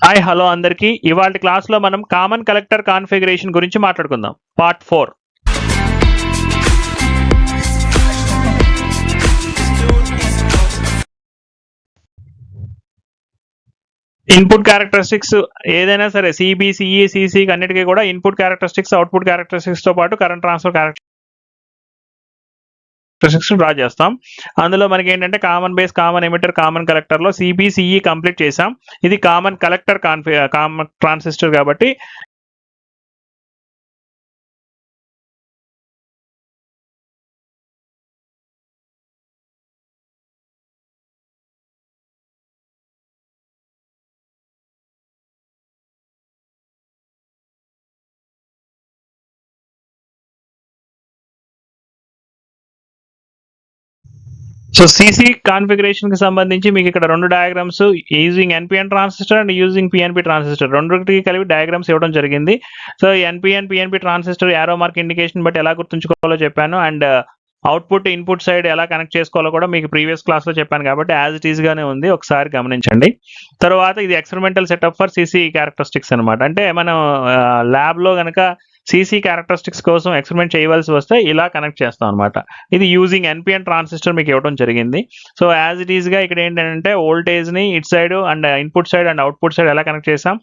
Hi hello అందరికీ. ఇవాల్టి క్లాస్లో మనం కామన్ కలెక్టర్ కాన్ఫిగరేషన్ గురించి మాట్లాడుకుందాం. పార్ట్ 4. ఇన్పుట్ క్యారెక్టరిస్టిక్స్ ఏదైనా సరే సిబి, సిఈ, సిసి అన్నిటికీ కూడా ఇన్పుట్ క్యారెక్టరిస్టిక్స్, అవుట్పుట్ క్యారెక్టరిస్టిక్స్ తో పాటు కరెంట్ ట్రాన్స్ఫర్ క్యారెక్టరిస్టిక్స్ డ్రా చేస్తాం. అందులో మనకి ఏంటంటే common base, common emitter, common collector లో సిబి, సిఈ కంప్లీట్ చేసాం. ఇది కామన్ కలెక్టర్ కామన్ ట్రాన్సిస్టర్ కాబట్టి సో సిసి కాన్ఫిగరేషన్ కి సంబంధించి మీకు ఇక్కడ రెండు diagrams using NPN transistor and using PNP transistor రెండుకి కలిపి డయాగ్రామ్స్ ఇవ్వడం జరిగింది. So NPN PNP transistor arrow mark indication బట్టి ఎలా గుర్తుంచుకోవాలో చెప్పాను. అండ్ అవుట్పుట్ ఇన్పుట్ సైడ్ ఎలా కనెక్ట్ చేసుకోవాలో కూడా మీకు ప్రీవియస్ క్లాస్ లో చెప్పాను కాబట్టి యాజ్ ఇట్ ఈస్ గానే ఉంది, ఒకసారి గమనించండి. తర్వాత ఇది experimental setup for CC characteristics అనమాట. అంటే మనం ల్యాబ్ లో గనక సిసి క్యారెక్టరిస్టిక్స్ కోసం ఎక్స్పెరిమెంట్ చేయవలసి వస్తే ఇలా కనెక్ట్ చేస్తాం అనమాట. ఇది యూజింగ్ ఎన్పిఎన్ ట్రాన్సిస్టర్ మీకు ఇవ్వడం జరిగింది. సో యాజ్ ఇట్ ఈస్ గా ఇక్కడ ఏంటంటే వోల్టేజ్ ని it side and input side and output side ఎలా కనెక్ట్ చేసాం.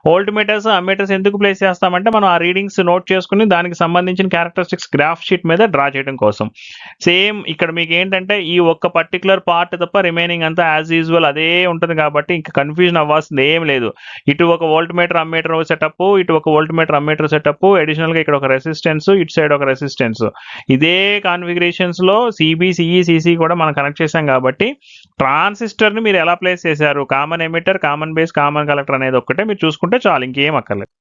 వోల్ట్ మీటర్స్, అమ్మీటర్స్ ఎందుకు ప్లేస్ చేస్తామంటే మనం ఆ రీడింగ్స్ నోట్ చేసుకుని దానికి సంబంధించిన క్యారెక్టరిస్టిక్స్ గ్రాఫ్ షీట్ మీద డ్రా చేయడం కోసం. సేమ్ ఇక్కడ మీకు ఏంటంటే ఈ ఒక్క పర్టికులర్ పార్ట్ తప్ప రిమైనింగ్ అంతా యాజ్ యూజువల్ అదే ఉంటుంది కాబట్టి ఇంకా కన్ఫ్యూజన్ అవ్వాల్సింది ఏం లేదు. ఇటు ఒక వోల్ట్ మీటర్ అమ్మీటర్ సెటప్, ఇటు ఒక volt meter ammeter setup, additional గా ఇక్కడ ఒక రెసిస్టెన్స్, ఇటు సైడ్ ఒక రెసిస్టెన్స్. ఇదే కాన్ఫిగరేషన్స్ లో సిబి, సిఈ, సిసి కూడా మనం కనెక్ట్ చేసాం కాబట్టి ట్రాన్సిస్టర్ ని మీరు ఎలా ప్లేస్ చేశారు, common emitter, common base, common collector అనేది ఒక్కటే మీరు చూసుకుంటే చాలు, ఇంకేం అక్కర్లేదు.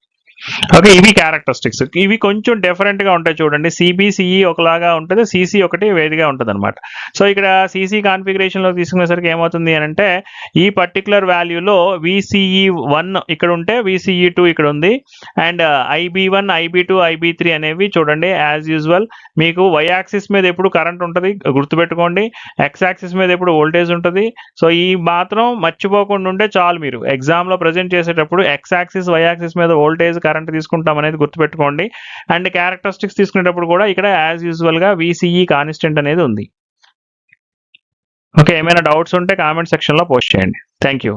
ఓకే, ఇవి క్యారెక్టరిస్టిక్స్. ఇవి కొంచెం డిఫరెంట్ గా ఉంటాయి చూడండి. సిబి, సిఈ ఒకలాగా ఉంటుంది, సిసి ఒకటి వేరుగా ఉంటుంది అనమాట. సో ఇక్కడ సిసి కాన్ఫిగరేషన్ లో తీసుకునేసరికి ఏమవుతుంది అని అంటే ఈ పర్టికులర్ వాల్యూలో VCE1 ఇక్కడ ఉంటే VCE2 ఇక్కడ ఉంది. అండ్ IB1, IB2, IB3 అనేవి చూడండి యాజ్ యూజువల్ మీకు వై యాక్సిస్ మీద ఎప్పుడు కరెంట్ ఉంటుంది గుర్తుపెట్టుకోండి, ఎక్స్ యాక్సిస్ మీద ఎప్పుడు వోల్టేజ్ ఉంటుంది. సో ఈ మాత్రం మర్చిపోకుండా ఉంటే చాలు. మీరు ఎగ్జామ్ లో ప్రజెంట్ చేసేటప్పుడు ఎక్స్ యాక్సిస్, వై యాక్సిస్ మీద వోల్టేజ్, కరెంట్ తీసుకుంటాం అనేది గుర్తుపెట్టుకోండి. అండ్ క్యారెక్టరిస్టిక్స్ తీసుకునేటప్పుడు కూడా ఇక్కడ యాజ్ యూజువల్ గా VCE కాన్స్టెంట్ అనేది ఉంది. ఓకే, ఏమైనా డౌట్స్ ఉంటే కామెంట్ సెక్షన్ లో పోస్ట్ చేయండి. Thank you.